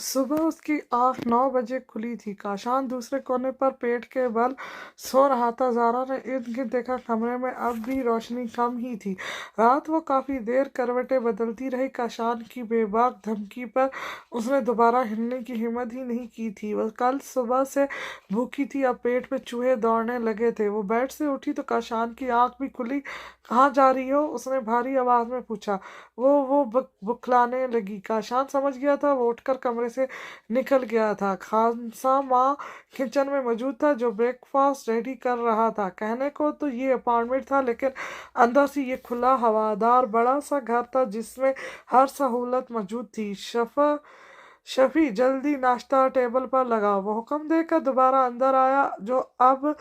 सुबह उसकी आँख 9 बजे खुली थी। काशान दूसरे कोने पर पेट के बल सो रहा था। ज़ारा ने इर्द-गिर्द देखा, कमरे में अब भी रोशनी कम ही थी। रात वो काफ़ी देर करवटें बदलती रही। काशान की बेबाक धमकी पर उसने दोबारा हिलने की हिम्मत ही नहीं की थी। वह कल सुबह से भूखी थी, अब पेट में चूहे दौड़ने लगे थे। वो बेड से उठी तो काशान की आँख भी खुली। कहाँ जा रही हो? उसने भारी आवाज़ में पूछा। वो बुखलाने लगी। काशान समझ गया था। वो उठकर कमरे से निकल गया था। खानसा माँ किचन में मौजूद था, जो ब्रेकफास्ट रेडी कर रहा था। कहने को तो ये अपार्टमेंट था, लेकिन अंदर से ये खुला हवादार बड़ा सा घर था, जिसमें हर सहूलत मौजूद थी। शफी, जल्दी नाश्ता टेबल पर लगाओ। वो हुक्म देकर दोबारा अंदर आया, जो अब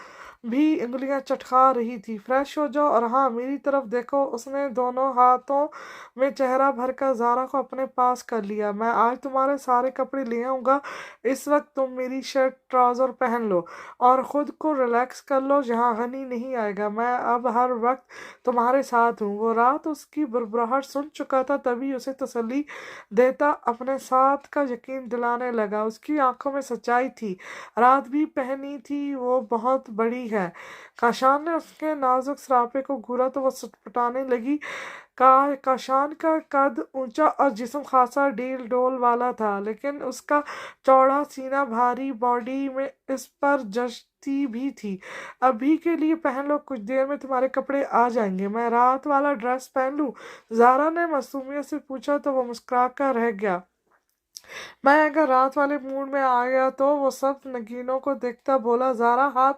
भी उंगलियां चटका रही थी। फ्रेश हो जाओ और हाँ, मेरी तरफ देखो। उसने दोनों हाथों में चेहरा भरकर ज़ारा को अपने पास कर लिया। मैं आज तुम्हारे सारे कपड़े ले आऊँगा। इस वक्त तुम मेरी शर्ट ट्राउज़र पहन लो और ख़ुद को रिलैक्स कर लो। यहाँ गनी नहीं आएगा। मैं अब हर वक्त तुम्हारे साथ हूँ। वो रात उसकी बुरबुराहट सुन चुका था, तभी उसे तसल्ली देता अपने साथ का यकीन दिलाने लगा। उसकी आंखों में सच्चाई थी। रात भी पहनी थी, वो बहुत बड़ी है। काशान ने उसके नाजुक सरापे को घूरा तो वो सटपटाने लगी। काशान का कद ऊंचा और जिस्म खासा डील डोल वाला था, लेकिन उसका चौड़ा सीना भारी बॉडी में इस पर जचती भी थी। अभी के लिए पहन लो, कुछ देर में तुम्हारे कपड़े आ जाएंगे। मैं रात वाला ड्रेस पहन लूं? ज़ारा ने मासूमियत से पूछा तो वो मुस्कुरा कर रह गया। मैं अगर रात वाले मूड में आ गया तो? वो सब नगीनों को देखता बोला। ज़ारा हाथ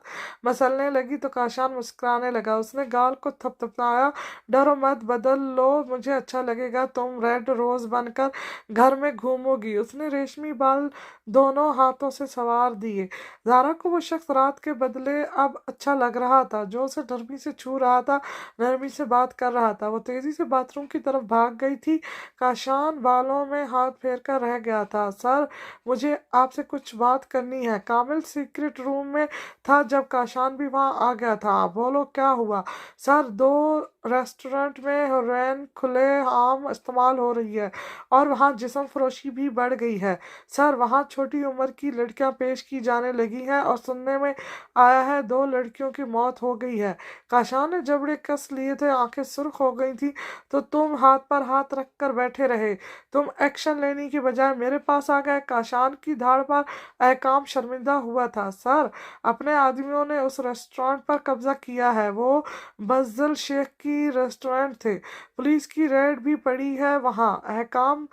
मसलने लगी तो काशान मुस्कुराने लगा। उसने गाल को थपथपाया। डरो मत, बदल लो, मुझे अच्छा लगेगा। तुम रेड रोज बनकर घर में घूमोगी। उसने रेशमी बाल दोनों हाथों से सवार दिए। ज़ारा को वो शख्स रात के बदले अब अच्छा लग रहा था, जो उसे नरमी से छू रहा था, नरमी से बात कर रहा था। वो तेजी से बाथरूम की तरफ भाग गई थी। काशान बालों में हाथ फेर कर रह गया था। सर, मुझे आपसे कुछ बात करनी है। कामिल सीक्रेट रूम में था जब काशान भी वहां आ गया था। बोलो, क्या हुआ? सर, 2 रेस्टोरेंट में हेरोइन खुले आम इस्तेमाल हो रही है और वहाँ जिस्म फरोशी भी बढ़ गई है। सर, वहाँ छोटी उम्र की लड़कियां पेश की जाने लगी हैं और सुनने में आया है 2 लड़कियों की मौत हो गई है। काशान ने जबड़े कस लिए थे, आंखें सुर्ख हो गई थी। तो तुम हाथ पर हाथ रख कर बैठे रहे। तुम एक्शन लेने की बजाय मेरे पास आ गए। काशान की धाड़ पर अहकाम शर्मिंदा हुआ था। सर, अपने आदमियों ने उस रेस्टोरेंट पर कब्जा किया है। वो बज़ल शेख की रेस्टोरेंट थे। पुलिस की रेड भी पड़ी है वहाँ। अहकाम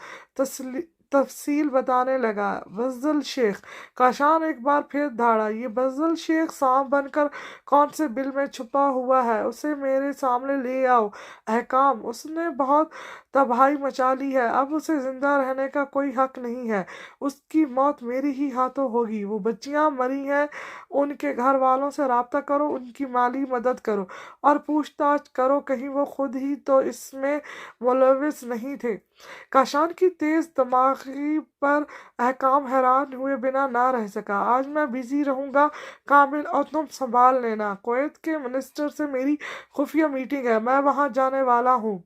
तफसील बताने लगा। बज़ल शेख? काशान एक बार फिर धाड़ा। ये बज़ल शेख सांप बनकर कौन से बिल में छुपा हुआ है? उसे मेरे सामने ले आओ। अहकाम, उसने बहुत तबाही मचा ली है। अब उसे जिंदा रहने का कोई हक नहीं है। उसकी मौत मेरे ही हाथों होगी। वो बच्चियां मरी हैं, उनके घर वालों से राब्ता करो, उनकी माली मदद करो और पूछताछ करो, कहीं वो खुद ही तो इसमें मुलविस नहीं थे। काशान की तेज दिमागी पर अहकाम हैरान हुए बिना ना रह सका। आज मैं बिजी रहूंगा कामिल, और तुम संभाल लेना। कुवैत के मिनिस्टर से मेरी खुफिया मीटिंग है, मैं वहां जाने वाला हूँ।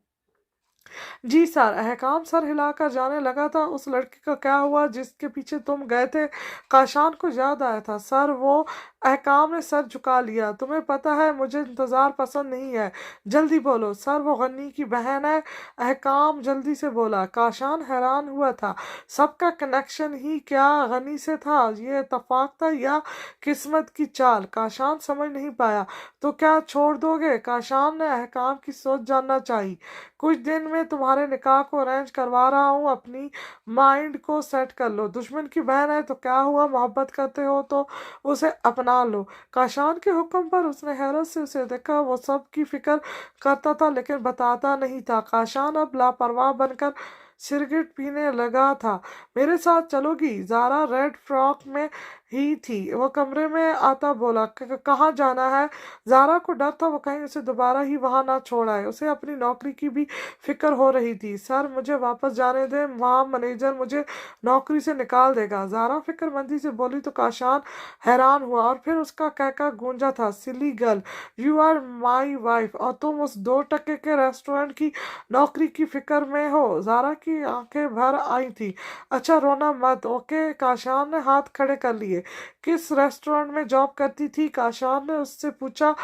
जी सर। अहकाम सर हिलाकर जाने लगा था। उस लड़के का क्या हुआ जिसके पीछे तुम गए थे? काशान को याद आया था। सर, वो... अहकाम ने सर झुका लिया। तुम्हें पता है, मुझे इंतजार पसंद नहीं है। जल्दी बोलो। सर, वो गनी की बहन है। अहकाम जल्दी से बोला। काशान हैरान हुआ था। सबका कनेक्शन ही क्या गनी से था? ये इत्तेफाक था या किस्मत की चाल? काशान समझ नहीं पाया। तो क्या छोड़ दोगे? काशान ने अहकाम की सोच जानना चाहिए। कुछ दिन में तुम्हारे निकाह को अरेंज करवा रहा हूँ। अपनी माइंड को सेट कर लो। दुश्मन की बहन है तो क्या हुआ? मोहब्बत करते हो तो उसे अपना लो। काशान के हुक्म पर उसने हैरत से उसे देखा। वो सब की फिक्र करता था, लेकिन बताता नहीं था। काशान अब लापरवाह बनकर सिगरेट पीने लगा था। मेरे साथ चलोगी? ज़ारा रेड फ्रॉक में ही थी। वो कमरे में आता बोला, कहाँ जाना है?" ज़ारा को डर था वो कहीं उसे दोबारा ही वहाँ ना छोड़ आए। उसे अपनी नौकरी की भी फिक्र हो रही थी। "सर, मुझे वापस जाने दें, वहाँ मैनेजर मुझे नौकरी से निकाल देगा।" ज़ारा फिक्रमंदी से बोली तो काशान हैरान हुआ, और फिर उसका कहका गूंजा था, "silly girl, you are my wife, और तुम उस 2 टके के रेस्टोरेंट की नौकरी की फिक्र में हो?" ज़ारा की आंखें भर आई थी। "अच्छा, रोना मत, ओके?" काशान ने हाथ खड़े कर लिए। "किस रेस्टोरेंट में जॉब करती थी?" काशान ने उससे पूछा।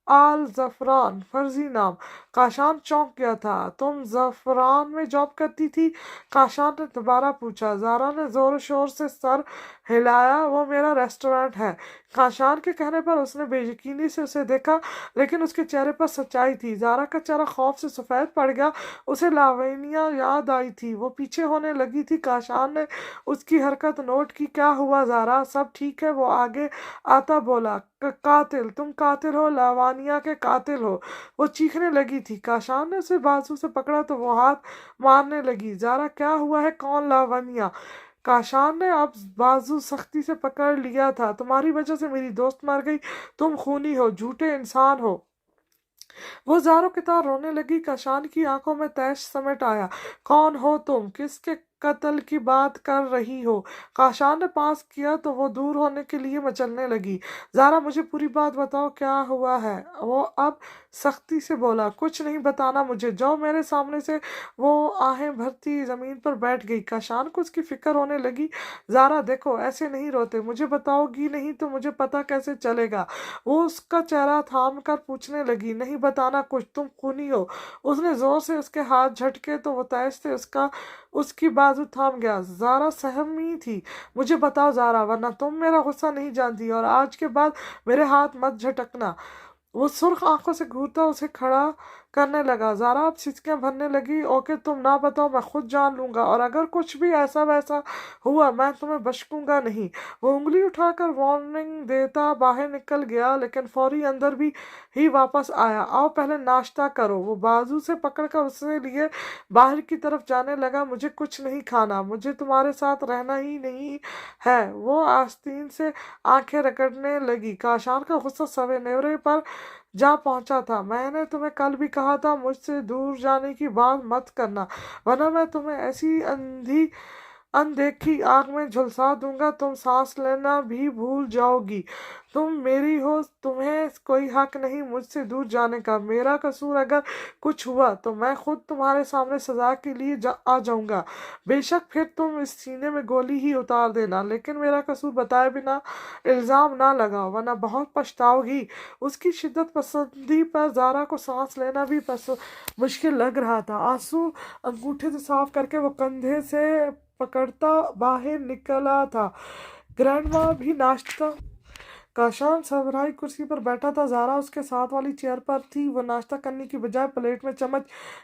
आल जफरान, फर्जी नाम। काशान चौंक गया था। "तुम जफरान में जॉब करती थी?" काशान ने दोबारा पूछा। ज़ारा ने जोर शोर से सर हिलाया। "वो मेरा रेस्टोरेंट है।" काशान के कहने पर उसने बेयकीनी से उसे देखा, लेकिन उसके चेहरे पर सच्चाई थी। ज़ारा का चेहरा खौफ से सफ़ेद पड़ गया। उसे लावण्या याद आई थी। वो पीछे होने लगी थी। काशान ने उसकी हरकत नोट की। "क्या हुआ ज़ारा, सब ठीक है?" वो आगे आता बोला। कातिल, तुम कातिल हो, लावानिया के कातिल हो!" वो चीखने लगी थी। काशान ने उसे बाजू से पकड़ा तो वो हाथ मारने लगी। "ज़ारा, क्या हुआ है? कौन लावानिया?" काशान ने अब बाजू सख्ती से पकड़ लिया था। "तुम्हारी वजह से मेरी दोस्त मर गई। तुम खूनी हो, झूठे इंसान हो।" वो ज़ारों की तरह रोने लगी। काशान की आंखों में तैश समेट आया। "कौन हो तुम? किसके कत्ल की बात कर रही हो?" काशान ने पास किया तो वो दूर होने के लिए मचलने लगी। "ज़ारा, मुझे पूरी बात बताओ, क्या हुआ है?" वो अब सख्ती से बोला। "कुछ नहीं बताना मुझे, जाओ मेरे सामने से।" वो आहें भरती जमीन पर बैठ गई। काशान को उसकी फिक्र होने लगी। "ज़ारा, देखो, ऐसे नहीं रोते, मुझे बताओगी नहीं तो मुझे पता कैसे चलेगा?" वो उसका चेहरा थाम कर पूछने लगी। "नहीं बताना कुछ, तुम खूनी हो।" उसने जोर से उसके हाथ झटके तो वो तेज से उसकी बाजू थाम गया। ज़ारा सहमी थी। "मुझे बताओ ज़ारा, वरना तुम मेरा गुस्सा नहीं जानती, और आज के बाद मेरे हाथ मत झटकना।" वो सुर्ख आंखों से घूरता उसे खड़ा करने लगा। ज़ारा अब सिसकियां भरने लगी। "ओके, तुम ना बताओ, मैं खुद जान लूंगा, और अगर कुछ भी ऐसा वैसा हुआ मैं तुम्हें बख्शूंगा नहीं।" वो उंगली उठाकर वार्निंग देता बाहर निकल गया, लेकिन फौरी अंदर भी ही वापस आया। "आओ, पहले नाश्ता करो।" वो बाजू से पकड़कर उससे लिए बाहर की तरफ जाने लगा। "मुझे कुछ नहीं खाना, मुझे तुम्हारे साथ रहना ही नहीं है।" वो आस्तीन से आंखें रगड़ने लगी। काशान का गुस्सा सवे नेवरे पर जा पहुंचा था। "मैंने तुम्हें कल भी कहा था, मुझसे दूर जाने की बात मत करना, वरना मैं तुम्हें ऐसी अनदेखी आग में झुलसा दूंगा, तुम सांस लेना भी भूल जाओगी। तुम मेरी हो, तुम्हें कोई हक नहीं मुझसे दूर जाने का। मेरा कसूर अगर कुछ हुआ तो मैं खुद तुम्हारे सामने सजा के लिए आ जाऊंगा। बेशक फिर तुम इस सीने में गोली ही उतार देना, लेकिन मेरा कसूर बताए बिना इल्ज़ाम ना लगाओ, वरना बहुत पछताओगी।" उसकी शिद्दत पसंदी पर ज़ारा को सांस लेना भी मुश्किल लग रहा था। आंसू अंगूठे से साफ करके वो कंधे से पकड़ता बाहर निकला था। ग्रैंडमा भी नाश्ता काशान सरबराही कुर्सी पर बैठा था। ज़ारा उसके साथ वाली चेयर पर थी। वो नाश्ता करने की बजाय प्लेट में चम्मच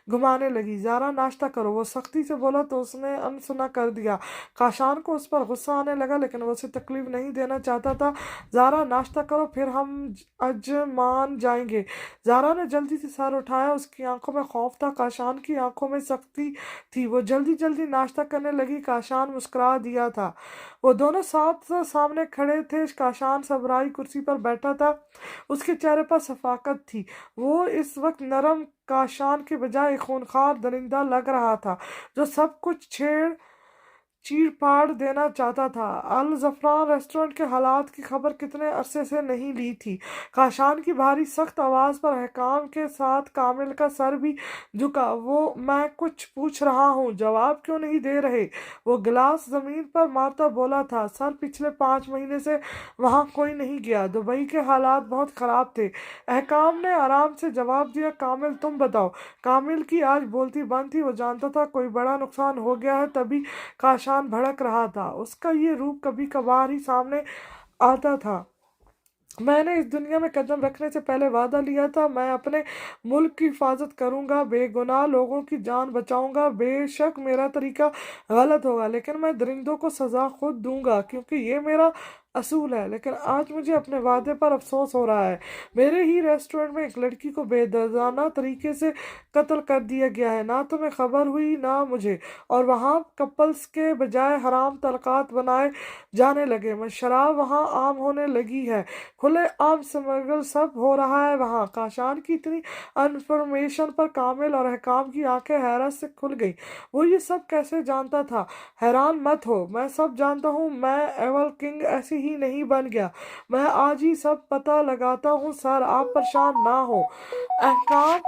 घुमाने लगी। "ज़ारा, नाश्ता करो।" वो सख्ती से बोला तो उसने अनसुना कर दिया। काशान को उस पर गुस्सा आने लगा, लेकिन वो उसे तकलीफ नहीं देना चाहता था। "ज़ारा, नाश्ता करो, फिर हम अजमान जाएंगे।" ज़ारा ने जल्दी से सर उठाया। उसकी आंखों में खौफ था, काशान की आंखों में सख्ती थी। वो जल्दी जल्दी नाश्ता करने लगी। काशान मुस्कुरा दिया था। वो दोनों साथ सामने खड़े थे। काशान सबराई कुर्सी पर बैठा था। उसके चेहरे पर शफाकत थी। वो इस वक्त नरम काशान के बजाय एक खूंखार दरिंदा लग रहा था, जो सब कुछ चीर फाड़ देना चाहता था। अल जफरान रेस्टोरेंट के हालात की खबर कितने अरसे से नहीं ली थी। काशान की भारी सख्त आवाज पर हकाम के साथ कामिल का सर भी झुका। "मैं कुछ पूछ रहा हूँ, जवाब क्यों नहीं दे रहे?" वो गिलास जमीन पर मारता बोला था। "सर, पिछले 5 महीने से वहाँ कोई नहीं गया। दुबई के हालात बहुत खराब थे।" अहकाम ने आराम से जवाब दिया। "कामिल, तुम बताओ।" कामिल की आज बोलती बंद थी। वो जानता था कोई बड़ा नुकसान हो गया है, तभी काशान भड़क रहा था। उसका ये रूप कभी कभार ही सामने आता था। "मैंने इस दुनिया में कदम रखने से पहले वादा लिया था, मैं अपने मुल्क की हिफाजत करूंगा, बेगुनाह लोगों की जान बचाऊंगा। बेशक मेरा तरीका गलत होगा, लेकिन मैं दरिंदों को सजा खुद दूंगा, क्योंकि ये मेरा असूल है, लेकिन आज मुझे अपने वादे पर अफसोस हो रहा है। मेरे ही रेस्टोरेंट में एक लड़की को बेदर्दाना तरीके से कत्ल कर दिया गया है। ना तुम्हें खबर हुई ना मुझे, और वहाँ कपल्स के बजाय हराम तलकात बनाए जाने लगे। मैं शराब वहाँ आम होने लगी है, खुले आम स्मगल सब हो रहा है वहाँ। काशान की इतनी इन्फॉर्मेशन पर कामिल और अहकाम की आंखें हैरत से खुल गई। वो ये सब कैसे जानता था? हैरान मत हो, मैं सब जानता हूँ। मैं एवल किंग ऐसे ही नहीं बन गया। मैं आज ही सब पता लगाता हूँ सर, आप परेशान ना हो। अहकाम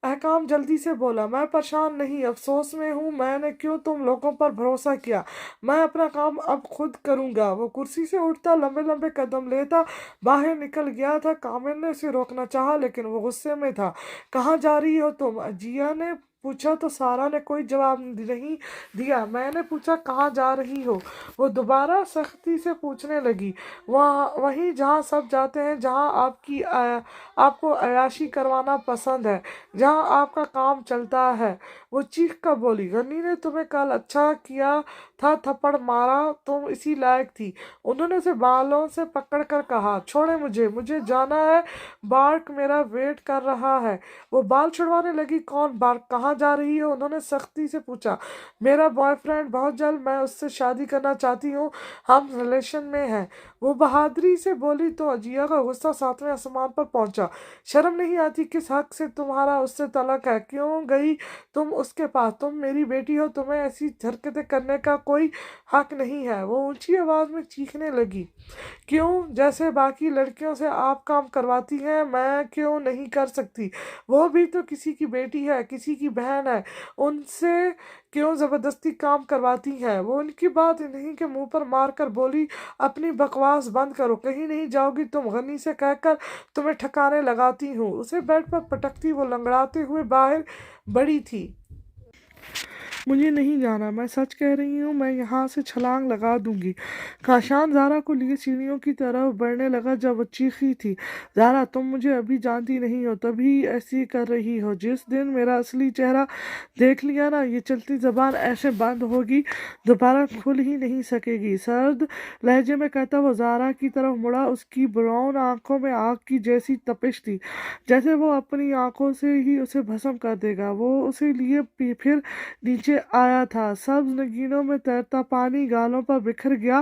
अहकाम जल्दी से बोला। मैं परेशान नहीं, अफसोस में हूँ। मैंने क्यों तुम लोगों पर भरोसा किया। मैं अपना काम अब खुद करूँगा। वो कुर्सी से उठता, लंबे लंबे कदम लेता बाहर निकल गया था। कामिल ने उसे रोकना चाहा, लेकिन वो गुस्से में था। कहाँ जा रही हो तुम? जिया ने पूछा तो सारा ने कोई जवाब नहीं दिया। मैंने पूछा कहाँ जा रही हो? वो दोबारा सख्ती से पूछने लगी। वहाँ वहीं जहाँ सब जाते हैं, जहाँ आपको अयाशी करवाना पसंद है, जहाँ आपका काम चलता है। वो चीख कर बोली, गन्नी ने तुम्हें कल अच्छा किया था, थप्पड़ मारा, तुम इसी लायक थी। उन्होंने उसे बालों से पकड़ कर कहा, छोड़े मुझे, मुझे जाना है। बार्क मेरा वेट कर रहा है। वो बाल छुड़वाने लगी। कौन बार्क? कहाँ जा रही हो? उन्होंने सख्ती से पूछा। मेरा बॉयफ्रेंड, बहुत जल्द मैं उससे शादी करना चाहती हूँ, हम रिलेशन में हैं। वो बहादुरी से बोली तो अजिया का गुस्सा सातवें आसमान पर पहुंचा। शर्म नहीं आती? किस हक से तुम्हारा उससे तलक है? क्यों गई तुम उसके पास? तुम मेरी बेटी हो, तुम्हें ऐसी हरकतें करने का कोई हक नहीं है। वो ऊंची आवाज में चीखने लगी। क्यों? जैसे बाकी लड़कियों से आप काम करवाती हैं, मैं क्यों नहीं कर सकती? वो भी तो किसी की बेटी है, किसी की बहन है। उनसे क्यों जबरदस्ती काम करवाती हैं? वो उनकी बात इन्हीं के मुंह पर मार कर बोली, अपनी बकवास बंद करो, कहीं नहीं जाओगी तुम। गनी से कहकर तुम्हें ठिकाने लगाती हूँ। उसे बेड पर पटकती वो लंगड़ाते हुए बाहर बड़ी थी। मुझे नहीं जाना, मैं सच कह रही हूँ, मैं यहाँ से छलांग लगा दूंगी। काशान ज़ारा को लिए सीढ़ियों की तरफ बढ़ने लगा जब वो चीखी थी, ज़ारा तुम मुझे अभी जानती नहीं हो, तभी ऐसी कर रही हो। जिस दिन मेरा असली चेहरा देख लिया ना, ये चलती ज़बान ऐसे बंद होगी, दोबारा खुल ही नहीं सकेगी। सर्द लहजे में कहता वो ज़ारा की तरफ मुड़ा। उसकी ब्राउन आंखों में आग की जैसी तपिश थी, जैसे वो अपनी आंखों से ही उसे भस्म कर देगा। वो उसे लिए फिर नीचे आया था। सब्ज नगीनों में तैरता पानी गालों पर बिखर गया।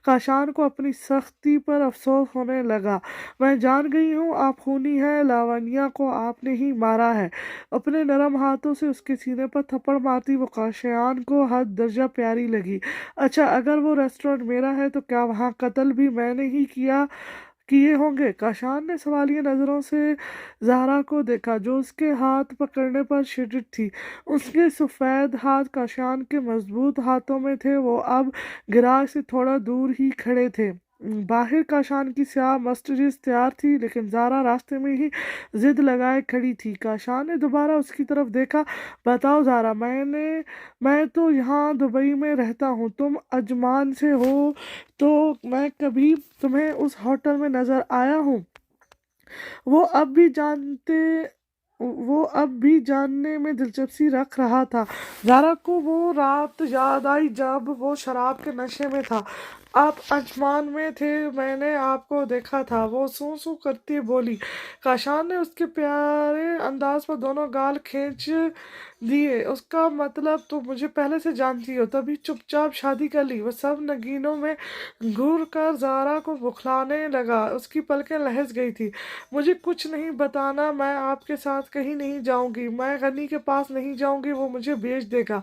काशान को अपनी सख्ती पर अफसोस होने लगा। मैं जान गई हूँ आप खूनी हैं, लावण्या को आपने ही मारा है। अपने नरम हाथों से उसके सीने पर थप्पड़ मारती वो काशान को हद दर्जा प्यारी लगी। अच्छा, अगर वो रेस्टोरेंट मेरा है तो क्या वहाँ कत्ल भी मैंने ही किए होंगे? काशान ने सवालिया नजरों से ज़ारा को देखा, जो उसके हाथ पकड़ने पर शिथिल थी। उसके सफ़ेद हाथ काशान के मजबूत हाथों में थे। वो अब गिराज से थोड़ा दूर ही खड़े थे। बाहर काशान की स्याह मस्टरीज तैयार थी, लेकिन ज़ारा रास्ते में ही जिद लगाए खड़ी थी। काशान ने दोबारा उसकी तरफ देखा। बताओ ज़ारा, मैं तो यहाँ दुबई में रहता हूँ, तुम अजमान से हो, तो मैं कभी तुम्हें उस होटल में नजर आया हूँ? वो अब भी जानते वो अब भी जानने में दिलचस्पी रख रहा था। ज़ारा को वो रात याद आई जब वो शराब के नशे में था। आप अजमान में थे, मैंने आपको देखा था, वो सू सू करती बोली। काशान ने उसके प्यारे अंदाज पर दोनों गाल खींच दिए। उसका मतलब तो मुझे पहले से जानती हो, तभी चुपचाप शादी कर ली। वो सब नगीनों में घूर कर ज़ारा को बुखलाने लगा। उसकी पलकें लहस गई थी। मुझे कुछ नहीं बताना, मैं आपके साथ कहीं नहीं जाऊंगी, मैं गनी के पास नहीं जाऊंगी, वो मुझे भेज देगा।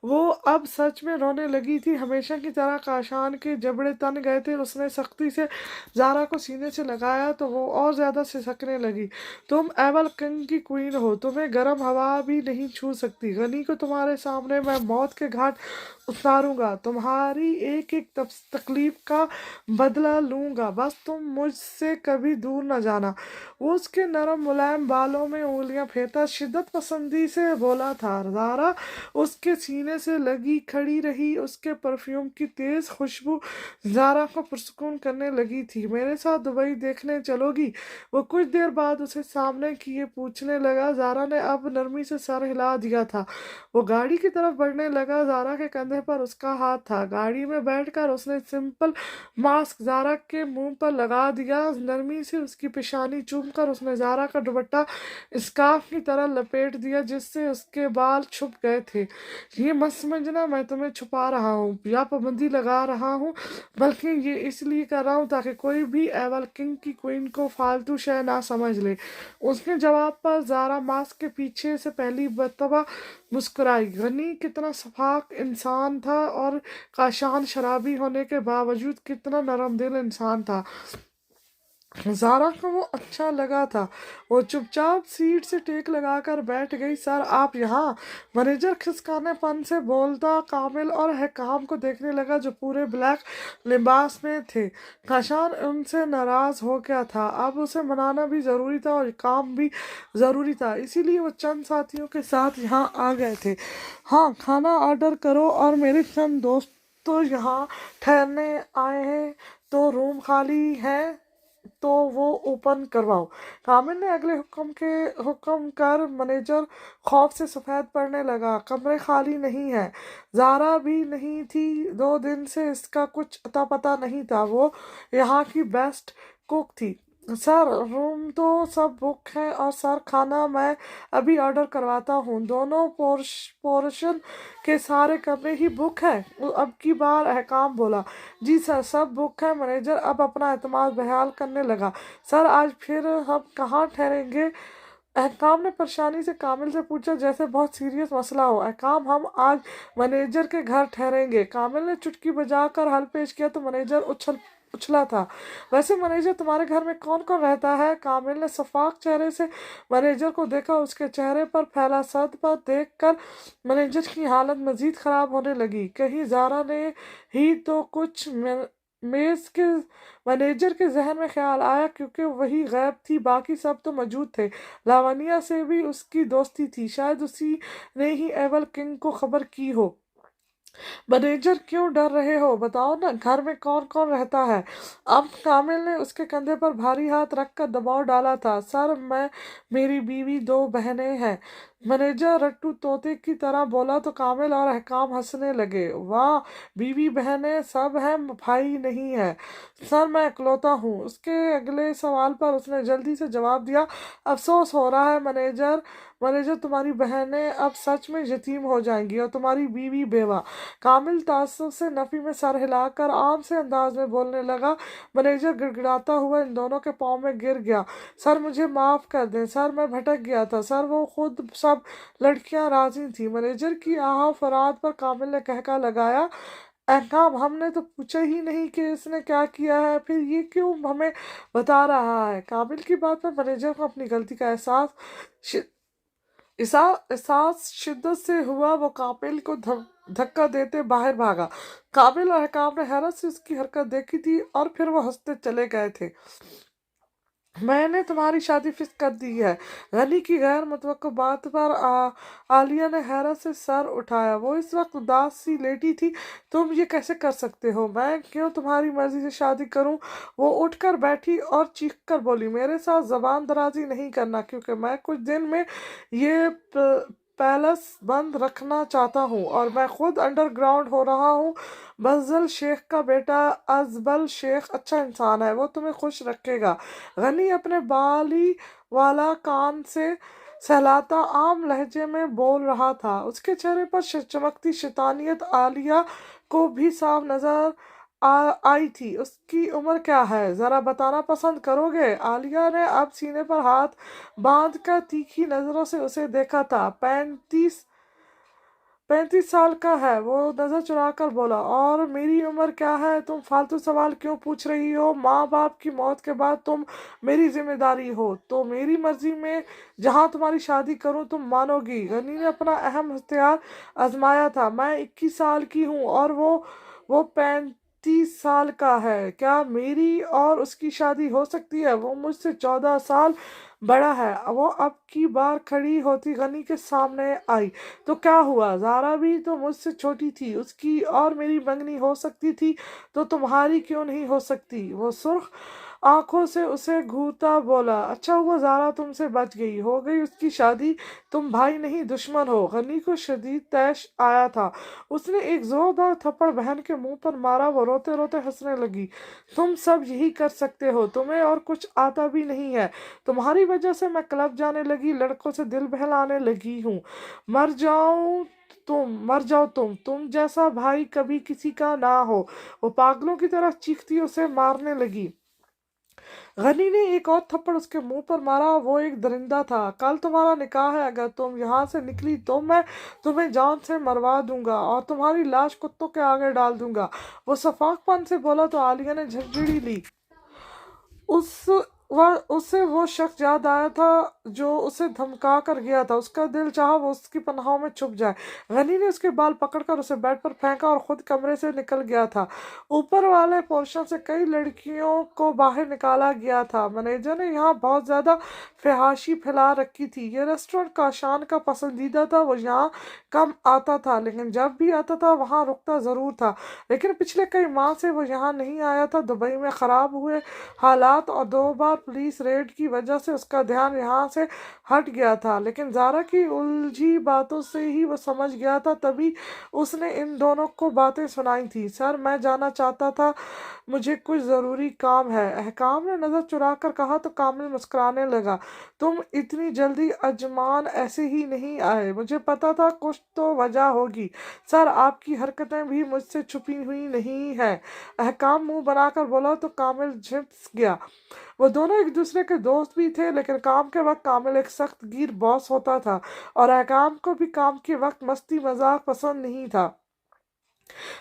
वो अब सच में रोने लगी थी। हमेशा की तरह काशान के जबड़े तन गए थे। उसने सख्ती से ज़ारा को सीने से लगाया तो वो और ज्यादा सिसकने लगी। तुम एवल किंग की क्वीन हो, तुम्हें गर्म हवा भी नहीं छू सकती। गनी को तुम्हारे सामने मैं मौत के घाट उतारूंगा, तुम्हारी एक एक तकलीफ का बदला लूंगा, बस तुम मुझसे कभी दूर न जाना। वो उसके नरम मुलायम बालों में उंगलियां फेरता शिद्दत पसंदी से बोला था। ज़ारा उसके सीने से लगी खड़ी रही। उसके परफ्यूम की तेज खुशबू ज़ारा को पुरसुकून करने लगी थी। मेरे साथ दुबई देखने चलोगी? वो कुछ देर बाद उसे सामने किए पूछने लगा। ज़ारा ने अब नरमी से सर हिला दिया। दिया था। वो गाड़ी की तरफ बढ़ने लगा। ज़ारा के कंधे पर उसका हाथ था। गाड़ी में बैठकर उसने सिंपल मास्क ज़ारा के मुंह पर लगा दिया। नरमी से उसकी पेशानी चूमकर उसने ज़ारा का दुपट्टा स्कार्फ की तरह लपेट दिया जिससे उसके बाल छुप गए थे। ये मत समझना मैं तुम्हें छुपा रहा हूँ या पाबंदी लगा रहा हूँ, बल्कि ये इसलिए कर रहा हूँ ताकि कोई भी एवल किंग की क्वीन को फालतू शय ना समझ ले। उसके जवाब पर ज़ारा मास्क के पीछे से पहली मर्तबा मुस्कुराई। गनी कितना सफाक इंसान था और काशान शराबी होने के बावजूद कितना नरम दिल इंसान था। ज़ारा को वो अच्छा लगा था। वो चुपचाप सीट से टेक लगाकर बैठ गई। सर आप यहाँ? मैनेजर खिसकानेपन से बोलता कामिल और हकाम को देखने लगा जो पूरे ब्लैक लिबास में थे। काशान उनसे नाराज हो गया था। अब उसे मनाना भी ज़रूरी था और काम भी ज़रूरी था, इसीलिए वो चंद साथियों के साथ यहाँ आ गए थे। हाँ, खाना ऑर्डर करो और मेरे चंद दोस्त तो यहाँ ठहरने आए हैं, तो रूम खाली है तो वो ओपन करवाओ। कामिल ने अगले हुक्म कर मैनेजर खौफ से सफ़ेद पड़ने लगा। कमरे खाली नहीं है। ज़ारा भी नहीं थी। 2 दिन से इसका कुछ अता पता नहीं था। वो यहाँ की बेस्ट कुक थी। सर रूम तो सब बुक है और सर खाना मैं अभी ऑर्डर करवाता हूँ। दोनों पोर्शन के सारे कमरे ही बुक है। अब की बार अहकाम बोला। जी सर सब बुक है। मैनेजर अब अपना एतमाद बहाल करने लगा। सर आज फिर हम कहाँ ठहरेंगे? अहकाम ने परेशानी से कामिल से पूछा जैसे बहुत सीरियस मसला हो। अहकाम हम आज मैनेजर के घर ठहरेंगे। कामिल ने चुटकी बजाकर हल पेश किया तो मैनेजर उछला था। वैसे मैनेजर तुम्हारे घर में कौन कौन रहता है? कामिल ने शफाक चेहरे से मैनेजर को देखा। उसके चेहरे पर फैला सदमा देखकर मैनेजर की हालत मजीद खराब होने लगी। कहीं ज़ारा ने ही तो कुछ मेज के मैनेजर के जहन में ख्याल आया क्योंकि वही गायब थी, बाकी सब तो मौजूद थे। लावनिया से भी उसकी दोस्ती थी, शायद उसी ने ही एवल किंग को खबर की हो। मैनेजर क्यों डर रहे हो? बताओ ना, घर में कौन कौन रहता है? अब कामिल ने उसके कंधे पर भारी हाथ रखकर दबाव डाला था। सर मैं, मेरी बीवी, 2 बहनें हैं। मैनेजर रट्टू तोते की तरह बोला तो कामिल और अहकाम हंसने लगे। वाह, बीवी बहनें सब हैं, भाई नहीं है? सर मैं इकलौता हूँ। उसके अगले सवाल पर उसने जल्दी से जवाब दिया। अफसोस हो रहा है मैनेजर तुम्हारी बहनें अब सच में यतीम हो जाएंगी और तुम्हारी बीवी बेवा। कामिल तासुब से नफ़ी में सर हिलाकर आम से अंदाज में बोलने लगा। मैनेजर गिड़गिड़ाता हुआ इन दोनों के पाँव में गिर गया। सर मुझे माफ़ कर दें सर, मैं भटक गया था सर, वो खुद सब लड़कियां राजी थी। मैनेजर की आह फराद पर कामिल ने कहका लगाया। अहकाम हमने तो पूछा ही नहीं कि इसने क्या किया है, फिर ये क्यों हमें बता रहा है? कामिल की बात पर मैनेजर को अपनी गलती का एहसास शिद्दत से हुआ। वो काबिल को धक्का देते बाहर भागा। काबिल और हकाम ने हैरत से उसकी हरकत देखी थी और फिर वो हंसते चले गए थे। मैंने तुम्हारी शादी फिक्स कर दी है। गनी की गैर मुतवक्को बात पर आलिया ने हैरत से सर उठाया। वो इस वक्त उदास सी लेटी थी। तुम ये कैसे कर सकते हो? मैं क्यों तुम्हारी मर्जी से शादी करूं? वो उठकर बैठी और चीख कर बोली, मेरे साथ जबान दराजी नहीं करना, क्योंकि मैं कुछ दिन में ये पैलेस बंद रखना चाहता हूँ और मैं खुद अंडरग्राउंड हो रहा हूँ। बजल शेख का बेटा अजबल शेख अच्छा इंसान है, वो तुम्हें खुश रखेगा। गनी अपने बाली वाला कान से सहलाता आम लहजे में बोल रहा था। उसके चेहरे पर चमकती शैतानियत आलिया को भी साफ नजर आई थी। उसकी उम्र क्या है जरा बताना पसंद करोगे? आलिया ने अब सीने पर हाथ बांध कर तीखी नजरों से उसे देखा था। 35 साल का है। वो नजर चुरा कर बोला। और मेरी उम्र क्या है? तुम फालतू सवाल क्यों पूछ रही हो? माँ बाप की मौत के बाद तुम मेरी जिम्मेदारी हो, तो मेरी मर्जी में जहाँ तुम्हारी शादी करूँ तुम मानोगी। गनी ने अपना अहम हथियार आजमाया था। मैं 21 साल की हूँ और वो 35 साल का है। क्या मेरी और उसकी शादी हो सकती है? वो मुझसे 14 साल बड़ा है। वो अब की बार खड़ी होती गनी के सामने आई। तो क्या हुआ? ज़ारा भी तो मुझसे छोटी थी। उसकी और मेरी मंगनी हो सकती थी, तो तुम्हारी क्यों नहीं हो सकती? वो सुर्ख आंखों से उसे घूरता बोला, अच्छा हुआ ज़ारा तुमसे बच गई, हो गई उसकी शादी, तुम भाई नहीं दुश्मन हो। गनी को शदीद तैश आया था। उसने एक जोरदार थप्पड़ बहन के मुंह पर मारा। वो रोते रोते हंसने लगी। तुम सब यही कर सकते हो, तुम्हें और कुछ आता भी नहीं है। तुम्हारी वजह से मैं क्लब जाने लगी, लड़कों से दिल बहलाने लगी हूँ। मर जाऊं मर जाओ तुम जैसा भाई कभी किसी का ना हो। वो पागलों की तरह चीखती उसे मारने लगी। गनी ने एक और थप्पड़ उसके मुंह पर मारा। वो एक दरिंदा था। कल तुम्हारा निकाह है, अगर तुम यहाँ से निकली तो मैं तुम्हें जान से मरवा दूंगा और तुम्हारी लाश कुत्तों के आगे डाल दूंगा। वो सफाकपन से बोला तो आलिया ने झंझड़ी ली। उस उसे वो शख्स याद आया था जो उसे धमका कर गया था। उसका दिल चाहा वो उसकी पनाहों में छुप जाए। गनी ने उसके बाल पकड़कर उसे बेड पर फेंका और खुद कमरे से निकल गया था। ऊपर वाले पोर्शन से कई लड़कियों को बाहर निकाला गया था। मैनेजर ने यहाँ बहुत ज्यादा फहाशी फैला रखी थी। ये रेस्टोरेंट काशान का पसंदीदा था। वो यहाँ कम आता था, लेकिन जब भी आता था वहाँ रुकता जरूर था। लेकिन पिछले कई माह से वो यहाँ नहीं आया था। दुबई में खराब हुए हालात और 2 बार पुलिस रेड की वजह से उसका ध्यान यहाँ से हट गया था। लेकिन ज़ारा की उलझी बातों से ही वो समझ गया था। तभी उसने इन दोनों को बातें सुनाई थी। सर, मैं जाना चाहता था, मुझे कुछ ज़रूरी काम है। अहकाम ने नज़र चुरा कर कहा तो कामिल मुस्कुराने लगा। तुम इतनी जल्दी अजमान ऐसे ही नहीं आए, मुझे पता था कुछ तो वजह होगी। सर, आपकी हरकतें भी मुझसे छुपी हुई नहीं है। अहकाम मुंह बनाकर बोला तो कामिल झिंस गया। वो दोनों एक दूसरे के दोस्त भी थे, लेकिन काम के वक्त कामिल एक सख्त गिर बॉस होता था और अहकाम को भी काम के वक्त मस्ती मजाक पसंद नहीं था।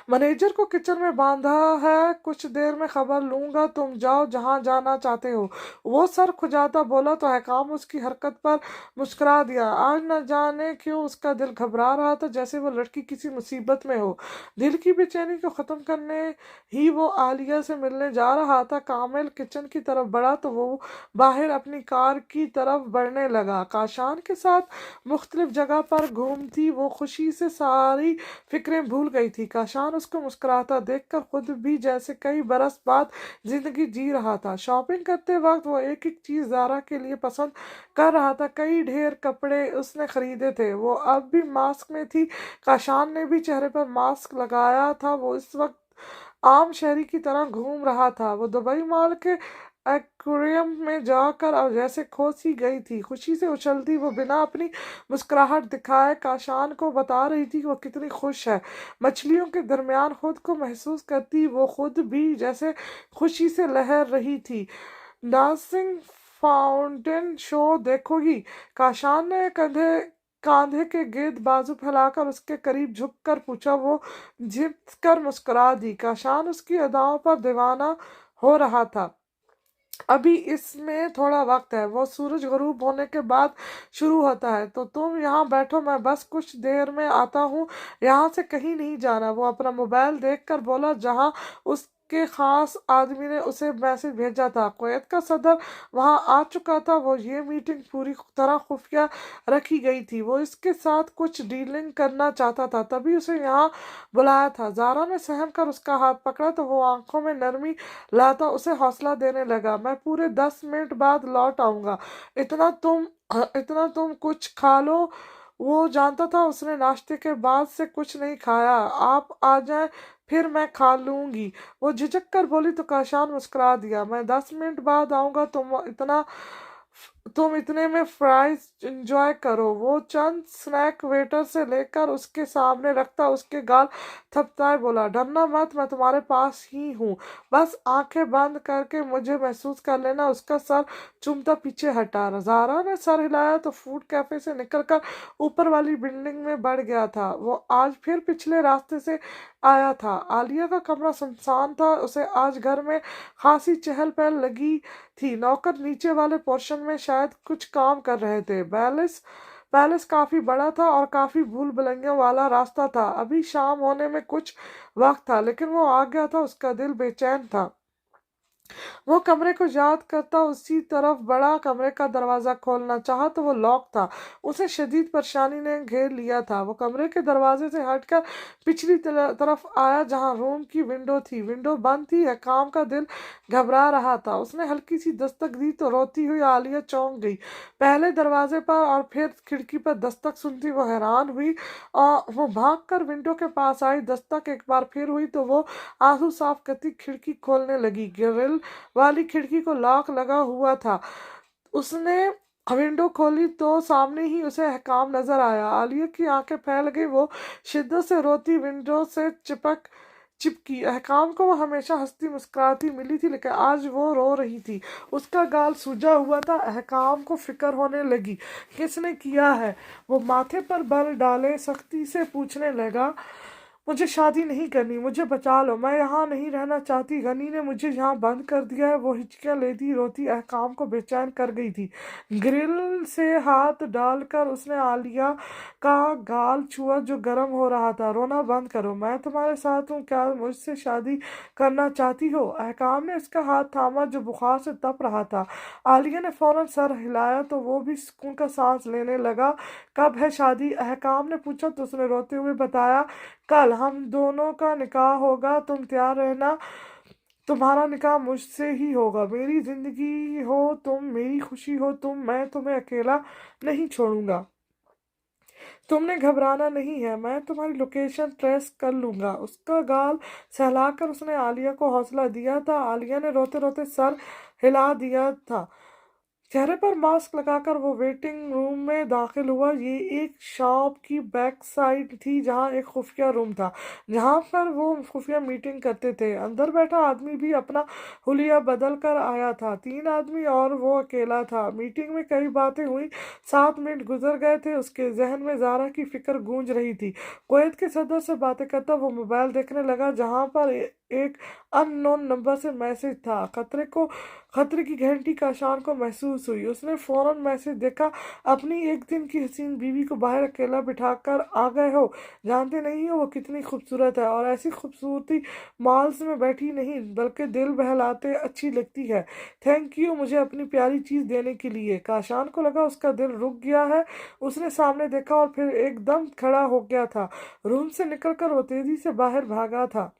मैनेजर को किचन में बांधा है, कुछ देर में खबर लूंगा, तुम जाओ जहां जाना चाहते हो। वो सर खुजाता बोला तो अहकाम उसकी हरकत पर मुस्कुरा दिया। आज न जाने क्यों उसका दिल घबरा रहा था, जैसे वो लड़की किसी मुसीबत में हो। दिल की बेचैनी को खत्म करने ही वो आलिया से मिलने जा रहा था। कामिल किचन की तरफ बढ़ा तो वो बाहर अपनी कार की तरफ बढ़ने लगा। काशान के साथ मुख्तलिफ जगह पर घूमती वो खुशी से सारी फिक्रें भूल गई थी। काशान उसको मुस्कुराता देखकर खुद भी जैसे कई बरस बाद जिंदगी जी रहा था। शॉपिंग करते वक्त वो एक एक चीज ज़ारा के लिए पसंद कर रहा था। कई ढेर कपड़े उसने खरीदे थे। वो अब भी मास्क में थी। काशान ने भी चेहरे पर मास्क लगाया था। वो इस वक्त आम शहरी की तरह घूम रहा था। वो दुबई मॉल के एक्वेरियम में जाकर अब जैसे खो सी गई थी। खुशी से उछलती वो बिना अपनी मुस्कुराहट दिखाए काशान को बता रही थी कि वो कितनी खुश है। मछलियों के दरमियान खुद को महसूस करती वो खुद भी जैसे खुशी से लहर रही थी। डांसिंग फाउंटेन शो देखोगी? काशान ने कांधे के गिर्द बाजू फैलाकर उसके करीब झुककर पूछा। वो झिप कर मुस्कुरा दी। काशान उसकी अदाओं पर दीवाना हो रहा था। अभी इसमें थोड़ा वक्त है, वो सूरज गरूब होने के बाद शुरू होता है, तो तुम यहाँ बैठो, मैं बस कुछ देर में आता हूँ। यहाँ से कहीं नहीं जाना। वो अपना मोबाइल देखकर बोला जहाँ उसके खास आदमी ने उसे मैसेज भेजा था। कुवैत का सदर वहाँ आ चुका था। वो ये मीटिंग पूरी तरह खुफिया रखी गई थी। वो इसके साथ कुछ डीलिंग करना चाहता था, तभी उसे यहाँ बुलाया था। ज़ारा ने सहम कर उसका हाथ पकड़ा तो वो आंखों में नरमी लाता उसे हौसला देने लगा। मैं पूरे 10 मिनट बाद लौट आऊंगा, इतना तुम कुछ खा लो। वो जानता था उसने नाश्ते के बाद से कुछ नहीं खाया। आप आ जाए फिर मैं खा लूंगी। वो झिझक कर बोली तो काशान मुस्कुरा दिया। मैं 10 मिनट बाद आऊंगा, तुम इतने में फ्राइज एंजॉय करो। वो चंद स्नैक वेटर से लेकर उसके सामने रखता उसके गाल थपथाए बोला, डरना मत, मैं तुम्हारे पास ही हूँ, बस आंखें बंद करके मुझे महसूस कर लेना। उसका सर चूमता पीछे हटा। ज़ारा ने सर हिलाया तो फूड कैफे से निकलकर ऊपर वाली बिल्डिंग में बढ़ गया था। वो आज फिर पिछले रास्ते से आया था। आलिया का कमरा सुनसान था। उसे आज घर में खासी चहल पहल लगी थी। नौकर नीचे वाले पोर्शन में शायद कुछ काम कर रहे थे। पैलेस काफी बड़ा था और काफी भूल भुलैया वाला रास्ता था। अभी शाम होने में कुछ वक्त था, लेकिन वो आ गया था। उसका दिल बेचैन था। वो कमरे को याद करता उसी तरफ बढ़ा, कमरे का दरवाजा खोलना चाहा तो वो लॉक था। उसे शदीद परेशानी ने घेर लिया था। वो कमरे के दरवाजे से हटकर पिछली तरफ आया जहां रूम की विंडो थी। विंडो बंद थी। काम का दिल घबरा रहा था। उसने हल्की सी दस्तक दी तो रोती हुई आलिया चौंक गई। पहले दरवाजे पर और फिर खिड़की पर दस्तक सुनती वो हैरान हुई और वो भाग कर विंडो के पास आई। दस्तक एक बार फिर हुई तो वो आंसू साफ करती खिड़की खोलने लगी। ग्रिल वाली खिड़की को लॉक लगा हुआ था। उसने विंडो खोली तो सामने ही उसे अहकाम नजर आया। आलिया की आंखें फैल गई। वो शिद्दत से रोती विंडो से चिपकी। अहकाम को वो हमेशा हंसती मुस्कुराती मिली थी, लेकिन आज वो रो रही थी। उसका गाल सूजा हुआ था। अहकाम को फिक्र होने लगी, किसने किया है? वो माथे पर बल डाले सख्ती से पूछने लगा, मुझे शादी नहीं करनी, मुझे बचा लो, मैं यहाँ नहीं रहना चाहती। गनी ने मुझे यहाँ बंद कर दिया है। वो हिचकियाँ लेती रोती अहकाम को बेचैन कर गई थी। ग्रिल से हाथ डालकर उसने आलिया का गाल छुआ जो गर्म हो रहा था। रोना बंद करो, मैं तुम्हारे साथ हूँ, क्या मुझसे शादी करना चाहती हो? अहकाम ने उसका हाथ थामा जो बुखार से तप रहा था। आलिया ने फौरन सर हिलाया तो वो भी सुकून का सांस लेने लगा। कब है शादी? अहकाम ने पूछा तो उसने रोते हुए बताया, कल हम दोनों का निकाह होगा, तुम तैयार रहना। तुम्हारा निकाह मुझसे ही होगा। मेरी जिंदगी हो तुम, मेरी खुशी हो तुम, मैं तुम्हें अकेला नहीं छोड़ूंगा। तुमने घबराना नहीं है, मैं तुम्हारी लोकेशन ट्रेस कर लूंगा। उसका गाल सहलाकर उसने आलिया को हौसला दिया था। आलिया ने रोते रोते सर हिला दिया था। चेहरे पर मास्क लगाकर वो वेटिंग रूम में दाखिल हुआ। ये एक शॉप की बैक साइड थी जहाँ एक खुफिया रूम था, जहाँ पर वो खुफिया मीटिंग करते थे। अंदर बैठा आदमी भी अपना हुलिया बदल कर आया था। 3 आदमी और वो अकेला था। मीटिंग में कई बातें हुई। 7 मिनट गुजर गए थे। उसके जहन में जारा की फिक्र गूंज रही थी। कुवैत के सदर से बातें करता वो मोबाइल देखने लगा, जहाँ पर एक अननोन नंबर से मैसेज था। खतरे की घंटी का शान को महसूस हुई। उसने फौरन मैसेज देखा, अपनी एक दिन की हसीन बीवी को बाहर अकेला बिठाकर आ गए हो। जानते नहीं हो वो कितनी खूबसूरत है, और ऐसी खूबसूरती मॉल्स में बैठी नहीं बल्कि दिल बहलाते अच्छी लगती है। थैंक यू मुझे अपनी प्यारी चीज देने के लिए। काशान को लगा उसका दिल रुक गया है। उसने सामने देखा और फिर एकदम खड़ा हो गया था। रूम से निकलकर वो तेजी से बाहर भागा था।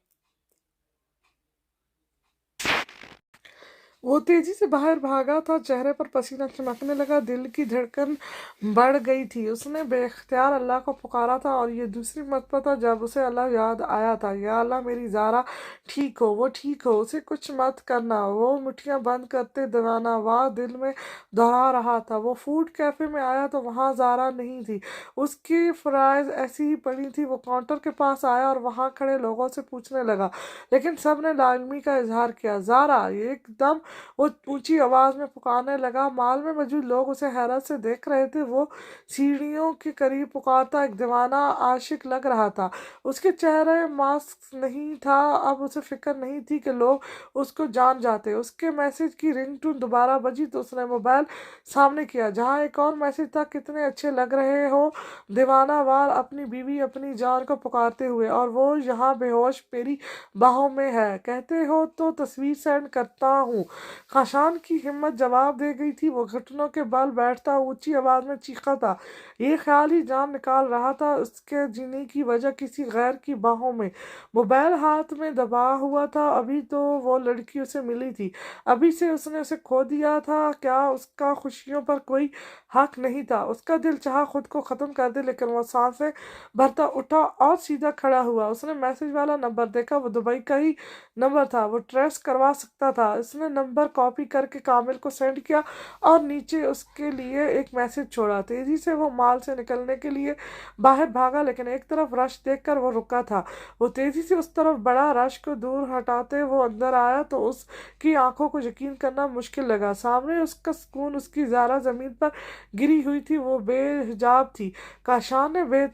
वो तेजी से बाहर भागा था। चेहरे पर पसीना चमकने लगा। दिल की धड़कन बढ़ गई थी। उसने बेख्तियार अल्लाह को पुकारा था, और ये दूसरी मरतबा था जब उसे अल्लाह याद आया था। या अल्लाह मेरी ज़ारा ठीक हो, वो ठीक हो, उसे कुछ मत करना। वो मुट्ठियां बंद करते दीवाना वाह दिल में दोहरा रहा था। वो फूड कैफे में आया तो वहाँ ज़ारा नहीं थी। उसकी फ्राइज ऐसी ही पड़ी थी। वो काउंटर के पास आया और वहाँ खड़े लोगों से पूछने लगा, लेकिन सब ने लाजमी का इजहार किया। ज़ारा! ये एकदम वो ऊंची आवाज में पुकारने लगा। माल में मौजूद लोग उसे हैरत से देख रहे थे। वो सीढ़ियों के करीब पुकारता एक दीवाना आशिक लग रहा था। उसके चेहरे मास्क नहीं था। अब उसे फिक्र नहीं थी कि लोग उसको जान जाते। उसके मैसेज की रिंगटोन दोबारा बजी तो उसने मोबाइल सामने किया, जहाँ एक और मैसेज था, कितने अच्छे लग रहे हो दीवाना वार अपनी बीवी अपनी जान को पुकारते हुए, और वो यहाँ बेहोश मेरी बाहों में है। कहते हो तो तस्वीर सेंड करता हूँ। खाशान की हिम्मत जवाब दे गई थी। वो घुटनों के बल बैठता ऊंची आवाज में चीखा था। ये ख्याल ही जान निकाल रहा था। उसके जीने की वजह किसी गैर की बाहों में। मोबाइल हाथ में दबा हुआ था। अभी तो वो लड़की उसे मिली थी, अभी से उसने उसे खो दिया था। क्या उसका खुशियों पर कोई हक नहीं था? उसका दिल चाहा खुद को खत्म कर दे, लेकिन वो सांसें भरता उठा और सीधा खड़ा हुआ। उसने मैसेज वाला नंबर देखा। वो दुबई का ही नंबर था। वो ट्रेस करवा सकता था। उसने नंबर कॉपी करके कामिल को सेंड किया और नीचे उसके लिए एक मैसेज छोड़ा। तेजी से वो माल से निकलने के लिए बाहर भागा, लेकिन एक तरफ रश देखकर वो रुका था। वो तेजी से उस तरफ बढ़ा। रश को दूर हटाते वो अंदर आया तो उसकी आंखों को यकीन करना मुश्किल लगा। सामने उसका सुकून, उसकी ज़ारा जमीन पर गिरी हुई थी। वो बेहिजाब थी। काशान ने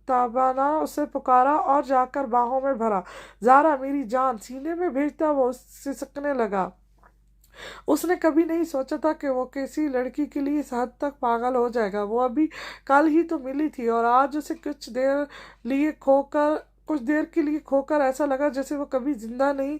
ताबाना उसे पुकारा और जाकर बाहों में भरा। ज़ारा मेरी जान! सीने में भेजता वो सिसकने लगा। उसने कभी नहीं सोचा था कि वो किसी लड़की के लिए इस हद तक पागल हो जाएगा। वो अभी कल ही तो मिली थी, और आज उसे कुछ देर के लिए खोकर ऐसा लगा जैसे वो कभी जिंदा नहीं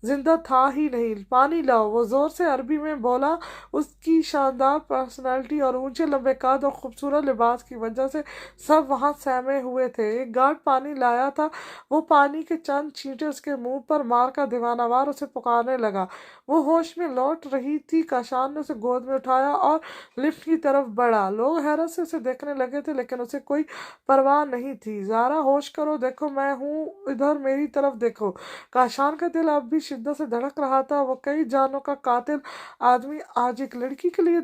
زندہ تھا ہی نہیں۔ پانی لاؤ، وہ زور سے عربی میں بولا۔ اس کی شاندار پرسنالٹی اور اونچے لمبے قد اور خوبصورت لباس کی وجہ سے سب وہاں سہمے ہوئے تھے۔ ایک گارڈ پانی لایا تھا، وہ پانی کے چند چھینٹے اس کے منہ پر مار کر دیوانہ وار اسے پکارنے لگا۔ وہ ہوش میں لوٹ رہی تھی۔ کاشان نے اسے گود میں اٹھایا اور لفٹ کی طرف بڑھا۔ لوگ حیرت سے اسے دیکھنے لگے تھے لیکن اسے کوئی پرواہ نہیں تھی۔ زارا، ہوش کرو، دیکھو میں ہوں، ادھر میری طرف دیکھو۔ کاشان کا دل اب بھی شدت سے دھڑک رہا تھا۔ وہ کئی جانوں کا قاتل آدمی آج ایک لڑکی کے لیے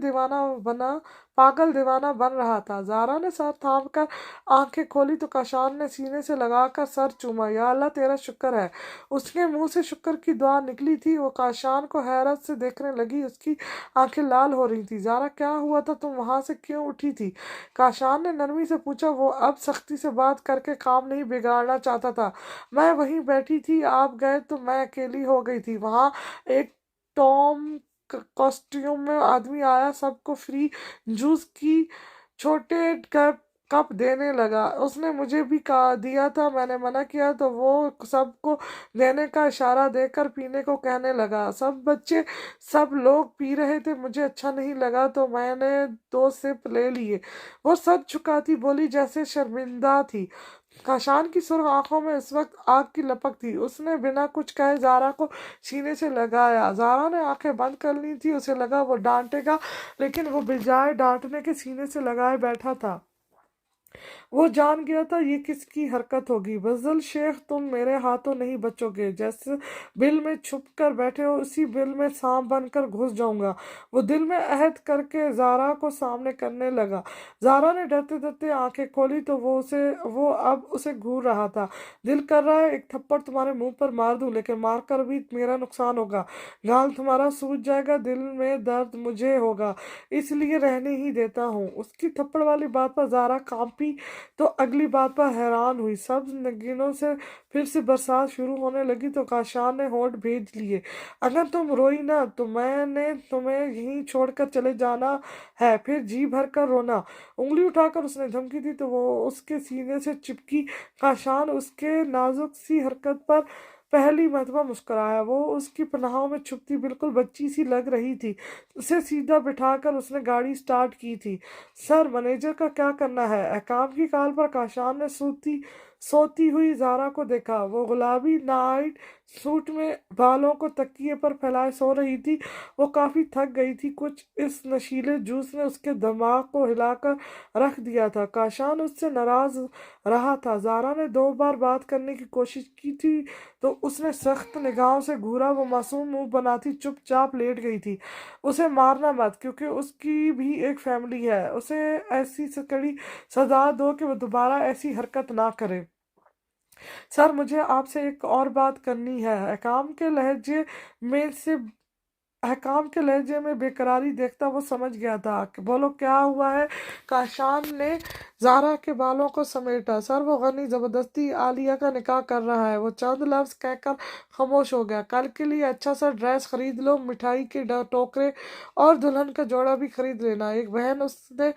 پاگل دیوانہ بن رہا تھا۔ زارا نے سر تھام کر آنکھیں کھولی تو کاشان نے سینے سے لگا کر سر چوما۔ یا اللہ تیرا شکر ہے۔ اس کے منہ سے شکر کی دعا نکلی تھی۔ وہ کاشان کو حیرت سے دیکھنے لگی، اس کی آنکھیں لال ہو رہی تھی۔ زارا، کیا ہوا تھا؟ تم وہاں سے کیوں اٹھی تھی؟ کاشان نے نرمی سے پوچھا۔ وہ اب سختی سے بات کر کے کام نہیں بگاڑنا چاہتا تھا۔ میں وہیں بیٹھی تھی، آپ گئے تو میں اکیلی ہو گئی تھی۔ وہاں ایک ٹام کاسٹیوم میں آدمی آیا، سب کو فری جوس کی چھوٹے کپ دینے لگا۔ اس نے مجھے بھی دیا تھا، میں نے منع کیا تو وہ سب کو دینے کا اشارہ دے کر پینے کو کہنے لگا۔ سب لوگ پی رہے تھے، مجھے اچھا نہیں لگا تو میں نے 2 سپ لے لیے۔ وہ سر جھکاتی بولی جیسے شرمندہ تھی۔ کاشان کی سرخ آنکھوں میں اس وقت آگ کی لپک تھی۔ اس نے بنا کچھ کہے زارا کو سینے سے لگایا۔ زارا نے آنکھیں بند کر لی تھی، اسے لگا وہ ڈانٹے گا لیکن وہ بجائے ڈانٹنے کے سینے سے لگائے بیٹھا تھا۔ وہ جان گیا تھا یہ کس کی حرکت ہوگی۔ بزدل شیخ، تم میرے ہاتھوں نہیں بچو گے۔ جیسے بل میں چھپ کر بیٹھے ہو اسی بل میں سانپ بن کر گھس جاؤں گا۔ وہ دل میں عہد کر کے زارا کو سامنے کرنے لگا۔ زارا نے ڈرتے ڈرتے آنکھیں کھولی تو وہ اب اسے گھور رہا تھا۔ دل کر رہا ہے ایک تھپڑ تمہارے منہ پر مار دوں، لیکن مار کر بھی میرا نقصان ہوگا، گال تمہارا سوج جائے گا، دل میں درد مجھے ہوگا، اس لیے رہنے ہی دیتا ہوں۔ اس کی تھپڑ والی بات پر زارا کانپی تو اگلی بات پر حیران ہوئی۔ سبز نگینوں سے پھر سے برسات شروع ہونے لگی تو کاشان نے ہونٹ بھیج لیے۔ اگر تم روئی نہ تو میں نے تمہیں یہیں چھوڑ کر چلے جانا ہے، پھر جی بھر کر رونا۔ انگلی اٹھا کر اس نے دھمکی دی تو وہ اس کے سینے سے چپکی۔ کاشان اس کے نازک سی حرکت پر پہلی مرتبہ مسکرایا۔ وہ اس کی پناہوں میں چھپتی بالکل بچی سی لگ رہی تھی۔ اسے سیدھا بٹھا کر اس نے گاڑی سٹارٹ کی تھی۔ سر، منیجر کا کیا کرنا ہے؟ احکام کی کال پر کاشان نے سوتی ہوئی زارا کو دیکھا۔ وہ گلابی نائٹ سوٹ میں بالوں کو تکیے پر پھیلائے سو رہی تھی۔ وہ کافی تھک گئی تھی، کچھ اس نشیلے جوس نے اس کے دماغ کو ہلا کر رکھ دیا تھا۔ کاشان اس سے ناراض رہا تھا۔ زارا نے 2 بار بات کرنے کی کوشش کی تھی تو اس نے سخت نگاہوں سے گھورا۔ وہ معصوم منہ بناتی چپ چاپ لیٹ گئی تھی۔ اسے مارنا مت، کیونکہ اس کی بھی ایک فیملی ہے۔ اسے ایسی کڑی سزا دو کہ وہ دوبارہ ایسی حرکت نہ کرے۔ سر، مجھے آپ سے ایک اور بات کرنی ہے۔ احکام کے لہجے میں بے قراری دیکھتا وہ سمجھ گیا تھا۔ بولو، کیا ہوا ہے؟ کاشان نے زارا کے بالوں کو سمیٹا۔ سر، وہ غنی زبردستی عالیہ کا نکاح کر رہا ہے۔ وہ چند لفظ کہہ کر خاموش ہو گیا۔ کل کے لیے اچھا سا ڈریس خرید لو، مٹھائی کے ٹوکرے اور دلہن کا جوڑا بھی خرید لینا۔ ایک بہن اس نے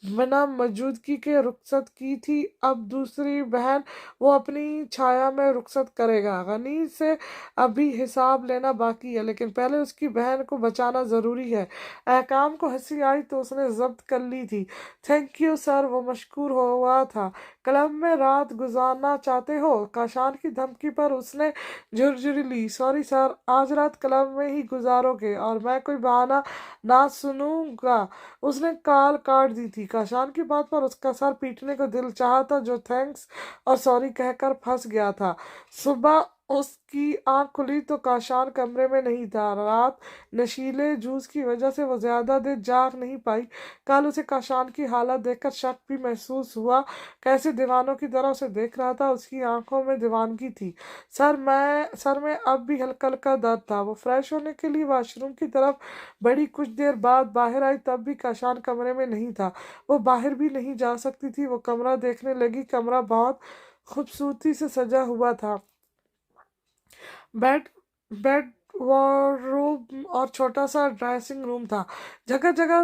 بنا موجودگی کے رخصت کی تھی، اب دوسری بہن وہ اپنی چھایا میں رخصت کرے گا۔ غنی سے ابھی حساب لینا باقی ہے، لیکن پہلے اس کی بہن کو بچانا ضروری ہے۔ احکام کو ہنسی آئی تو اس نے ضبط کر لی تھی۔ تھینک یو سر، وہ مشکور ہوا تھا۔ کلب میں رات گزارنا چاہتے ہو؟ کاشان کی دھمکی پر اس نے جھرجھری لی۔ سوری سر، آج رات کلب میں ہی گزارو گے اور میں کوئی بہانہ نہ سنوں گا۔ اس نے کال کاٹ دی تھی۔ کاشان کی بات پر اس کا سر پیٹنے کو دل چاہا تھا، جو تھینکس اور سوری کہہ کر پھنس گیا تھا۔ صبح اس کی آنکھ کھلی تو کاشان کمرے میں نہیں تھا۔ رات نشیلے جوس کی وجہ سے وہ زیادہ دیر جاگ نہیں پائی۔ کل اسے کاشان کی حالت دیکھ کر شک بھی محسوس ہوا، کیسے دیوانوں کی طرح اسے دیکھ رہا تھا۔ اس کی آنکھوں میں دیوانگی تھی۔ سر میں اب بھی ہلکا ہلکا درد تھا۔ وہ فریش ہونے کے لیے واش روم کی طرف بڑھی۔ کچھ دیر بعد باہر آئی، تب بھی کاشان کمرے میں نہیں تھا۔ وہ باہر بھی نہیں جا سکتی تھی۔ وہ کمرہ دیکھنے لگی۔ کمرہ بہت خوبصورتی سے سجا ہوا تھا۔ بیڈ وارڈروب اور چھوٹا سا ڈریسنگ روم تھا۔ جگہ جگہ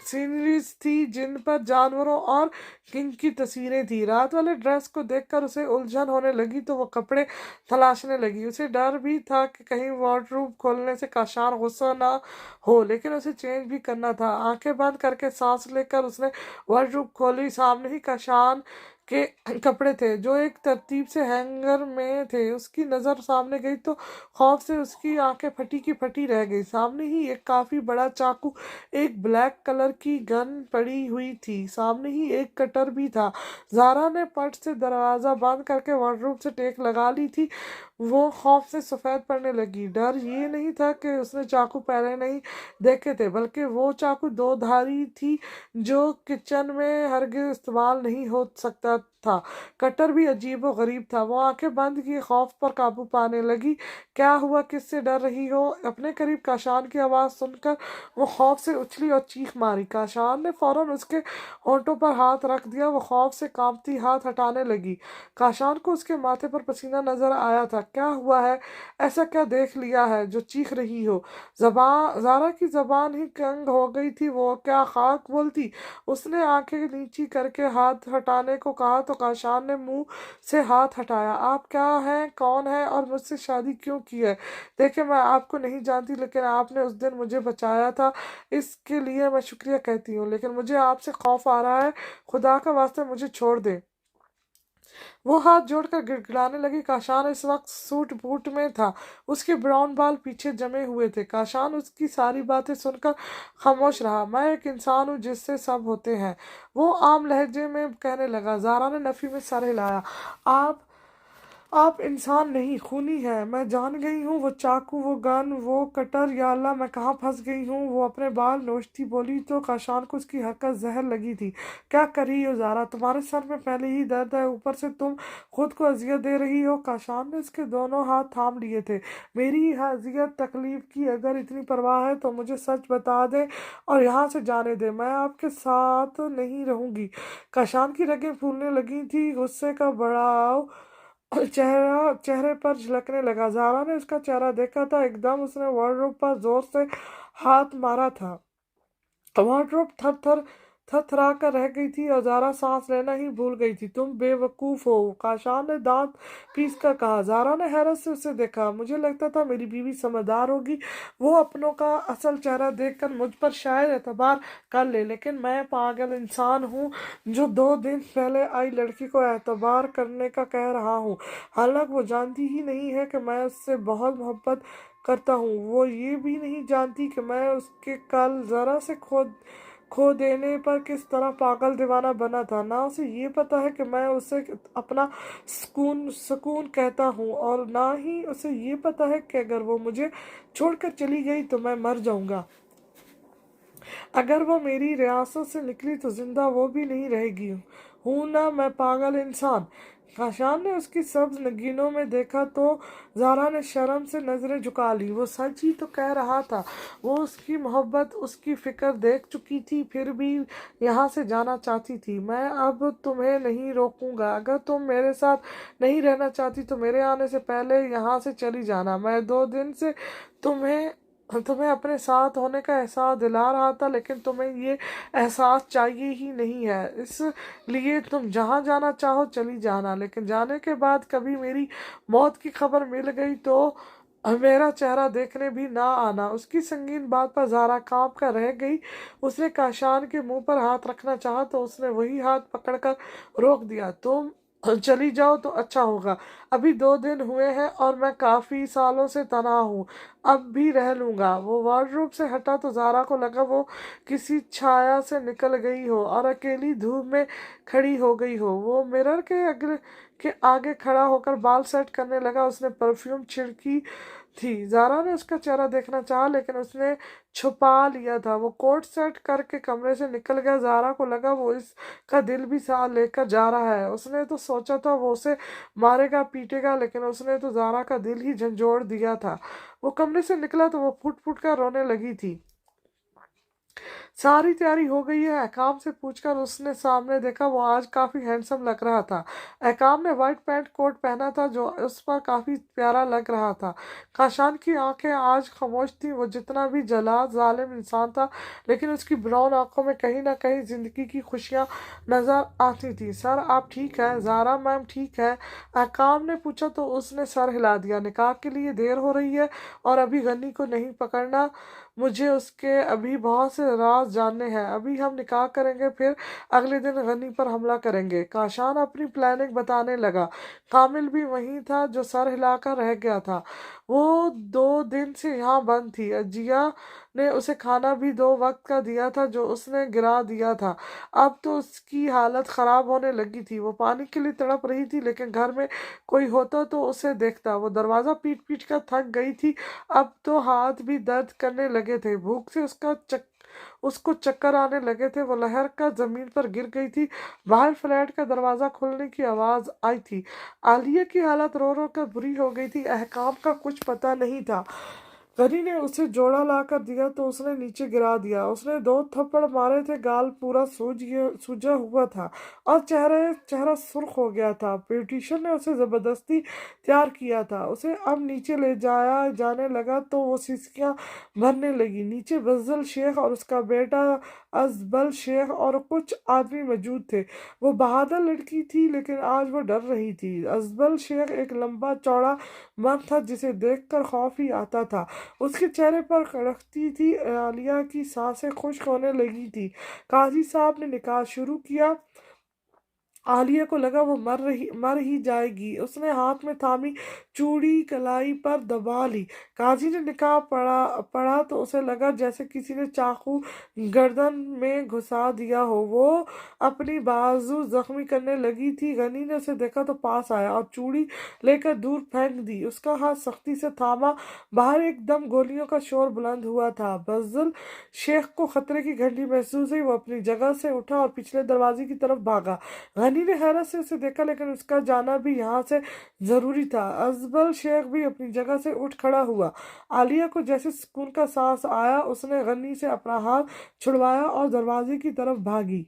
सीनरीज थी जिन पर जानवरों और किंग की तस्वीरें थी। रात वाले ड्रेस को देखकर उसे उलझन होने लगी तो वो कपड़े तलाशने लगी। उसे डर भी था कि कहीं वार्डरोब खोलने से काशान गुस्सा ना हो, लेकिन उसे चेंज भी करना था। आंखें बंद करके सांस लेकर उसने वार्डरोब खोली। सामने ही काशान के कपड़े थे जो एक तरतीब से हैंगर में थे। उसकी नज़र सामने गई तो खौफ से उसकी आंखें फटी की फटी रह गई। सामने ही एक काफी बड़ा चाकू, एक ब्लैक कलर की गन पड़ी हुई थी। सामने ही एक कटर भी था। जारा ने पट से दरवाजा बंद करके वार्डरोब से टेक लगा ली थी। वो खौफ से सफ़ेद पड़ने लगी। डर ये नहीं था कि उसने चाकू पहले नहीं देखे थे, बल्कि वो चाकू दो धारी थी जो किचन में हरगिज इस्तेमाल नहीं हो सकता था। कटर भी अजीब व गरीब था। वो आंखें बंद किए खौफ पर काबू पाने लगी। क्या हुआ? किससे डर रही हो? अपने करीब काशान की आवाज़ सुनकर वो खौफ से उछली और चीख मारी। काशान ने फौरन उसके होंठों पर हाथ रख दिया। वो खौफ से कांपती हाथ हटाने लगी। काशान को उसके माथे पर पसीना नजर आया था। क्या हुआ है? ऐसा क्या देख लिया है जो चीख रही हो? जारा की जबान ही तंग हो गई थी। वो क्या खाक बोलती? उसने आंखें नीची करके हाथ हटाने को कहा तो काशान ने मुंह से हाथ हटाया। आप क्या हैं? कौन है? और मुझसे शादी क्यों की है? देखिए, मैं आपको नहीं जानती, लेकिन आपने उस दिन मुझे बचाया था, इसके लिए मैं शुक्रिया कहती हूँ, लेकिन मुझे आपसे खौफ आ रहा है। खुदा का वास्ते मुझे छोड़ दे। वो हाथ जोड़कर गिड़गिड़ाने लगी। काशान इस वक्त सूट बूट में था। उसके ब्राउन बाल पीछे जमे हुए थे। काशान उसकी सारी बातें सुनकर खामोश रहा। मैं एक इंसान हूँ जिससे सब होते हैं, वो आम लहजे में कहने लगा। जारा ने नफी में सर हिलाया। आप इंसान नहीं, खूनी है। मैं जान गई हूँ, वो चाकू, वो गन, वो कटर, या अल्लाह मैं कहाँ फंस गई हूँ। वो अपने बाल नोचती बोली तो काशान को उसकी हरकत जहर लगी थी। क्या कर रही हो जारा? तुम्हारे सर में पहले ही दर्द है, ऊपर से तुम खुद को अजियत दे रही हो। काशान ने उसके दोनों हाथ थाम लिए थे। मेरी अजियत तकलीफ की अगर इतनी परवाह है तो मुझे सच बता दे और यहाँ से जाने दे। मैं आपके साथ नहीं रहूंगी। काशान की रगें फूलने लगी थी। गुस्से का बढ़ाव चेहरे पर झलकने लगा। जारा ने उसका चेहरा देखा था। एकदम उसने वार्डरोब पर जोर से हाथ मारा था। वार्डरोब थर थर थरथरा कर रह गई थी और जारा सांस लेना ही भूल गई थी। तुम बेवकूफ हो, काशान ने दांत पीस कर कहा। जारा ने हैरत से उसे देखा। मुझे लगता था मेरी बीवी समझदार होगी, वो अपनों का असल चेहरा देखकर मुझ पर शायद एतबार कर ले, लेकिन मैं पागल इंसान हूँ जो 2 दिन पहले आई लड़की को एतबार करने का कह रहा हूँ। हालांकि वो जानती ही नहीं है कि मैं उससे बहुत मोहब्बत करता हूँ। वो ये भी नहीं जानती कि मैं उसके कल जरा से खो देने पर किस तरह पागल दीवाना बना था। ना उसे ये पता है कि मैं उसे अपना सुकून सुकून कहता हूँ, और ना ही उसे ये पता है कि अगर वो मुझे छोड़कर चली गई तो मैं मर जाऊंगा। अगर वो मेरी रियासत से निकली तो जिंदा वो भी नहीं रहेगी। हूं ना मैं पागल इंसान? काशान ने उसकी सब्ज नगीनों में देखा तो जारा ने शर्म से नजरें झुका ली। वो सच ही तो कह रहा था। वो उसकी मोहब्बत, उसकी फिक्र देख चुकी थी, फिर भी यहाँ से जाना चाहती थी। मैं अब तुम्हें नहीं रोकूंगा। अगर तुम मेरे साथ नहीं रहना चाहती तो मेरे आने से पहले यहाँ से चली जाना। मैं 2 दिन से तुम्हें तुम्हें अपने साथ होने का एहसास दिला रहा था, लेकिन तुम्हें ये एहसास चाहिए ही नहीं है। इसलिए तुम जहाँ जाना चाहो चली जाना, लेकिन जाने के बाद कभी मेरी मौत की खबर मिल गई तो मेरा चेहरा देखने भी ना आना। उसकी संगीन बात पर जारा कांप कर रह गई। उसने काशान के मुंह पर हाथ रखना चाहा तो उसने वही हाथ पकड़कर रोक दिया। तुम चली जाओ तो अच्छा होगा। अभी 2 दिन हुए हैं और मैं काफी सालों से तनहा हूँ, अब भी रह लूंगा। वो वार्डरोब से हटा तो जारा को लगा वो किसी छाया से निकल गई हो और अकेली धूप में खड़ी हो गई हो। वो मिरर के आगे खड़ा होकर बाल सेट करने लगा। उसने परफ्यूम छिड़की थी। जारा ने उसका चेहरा देखना चाहा, लेकिन उसने छुपा लिया था। वो कोट सेट करके कमरे से निकल गया। जारा को लगा वो इसका दिल भी साथ लेकर जा रहा है। उसने तो सोचा था वो उसे मारेगा पीटेगा, लेकिन उसने तो जारा का दिल ही झंझोड़ दिया था। वो कमरे से निकला तो वो फुट फुट कर रोने लगी थी। सारी तैयारी हो गई है? अहकाम से पूछकर उसने सामने देखा, वो आज काफ़ी हैंडसम लग रहा था। अहकाम ने वाइट पैंट कोट पहना था जो उस पर काफ़ी प्यारा लग रहा था। काशान की आंखें आज खामोश थीं। वो जितना भी जला जालिम इंसान था, लेकिन उसकी ब्राउन आंखों में कहीं ना कहीं जिंदगी की खुशियाँ नजर आती थी। सर आप ठीक हैं? ज़ारा मैम ठीक है? अहकाम ने पूछा तो उसने सर हिला दिया। निकाह के लिए देर हो रही है और अभी गनी को नहीं पकड़ना। मुझे उसके अभी बहुत से राज जानने हैं। अभी हम निकाह करेंगे, फिर अगले दिन गनी पर हमला करेंगे। काशान अपनी प्लानिंग बताने लगा। कामिल भी वहीं था जो सर हिलाकर रह गया था। वो 2 दिन से यहाँ बंद थी। अजिया ने उसे खाना भी 2 वक्त का दिया था जो उसने गिरा दिया था। अब तो उसकी हालत खराब होने लगी थी। वो पानी के लिए तड़प रही थी, लेकिन घर में कोई होता तो उसे देखता। वो दरवाज़ा पीट पीट कर थक गई थी। अब तो हाथ भी दर्द करने लगे थे। भूख से उसको चक्कर आने लगे थे। वो लहर कर जमीन पर गिर गई थी। बाहर फ्लैट का दरवाजा खुलने की आवाज आई थी। आलिया की हालत रो रो कर बुरी हो गई थी। अहकाम का कुछ पता नहीं था। गनी ने उसे जोड़ा ला कर दिया तो उसने नीचे गिरा दिया। उसने 2 थप्पड़ मारे थे। गाल पूरा सूजा हुआ था और चेहरा सुर्ख हो गया था। ब्यूटिशियन ने उसे जबरदस्ती तैयार किया था। उसे अब नीचे ले जाया जाने लगा तो वो सिसकियां भरने लगी। नीचे बज्जल शेख और उसका बेटा अजबल शेख और कुछ आदमी मौजूद थे। वो बहादुर लड़की थी, लेकिन आज वो डर रही थी। अजबल शेख एक लंबा चौड़ा मर्द था जिसे देखकर खौफ ही आता था। उसके चेहरे पर कड़कती थी। आलिया की सांसें खुश्क होने लगी थी। काजी साहब ने निकाह शुरू किया। आलिया को लगा वो मर ही जाएगी। उसने हाथ में थामी चूड़ी कलाई पर दबा ली। काजी ने निकाह पढ़ा तो उसे लगा जैसे किसी ने चाकू गर्दन में घुसा दिया हो। वो अपनी बाजू जख्मी करने लगी थी। गनी ने उसे देखा तो पास आया और चूड़ी लेकर दूर फेंक दी। उसका हाथ सख्ती से थामा। बाहर एकदम गोलियों का शोर बुलंद हुआ था। बज्जल शेख को खतरे की घंटी महसूस हुई। वो अपनी जगह से उठा और पिछले दरवाजे की तरफ भागा। गनी ने हैरत से उसे देखा, लेकिन उसका जाना भी यहाँ से जरूरी था। अजबल शेख भी अपनी जगह से उठ खड़ा हुआ। आलिया को जैसे सुकून का सांस आया। उसने गनी से अपना हाथ छुड़वाया और दरवाजे की तरफ भागी।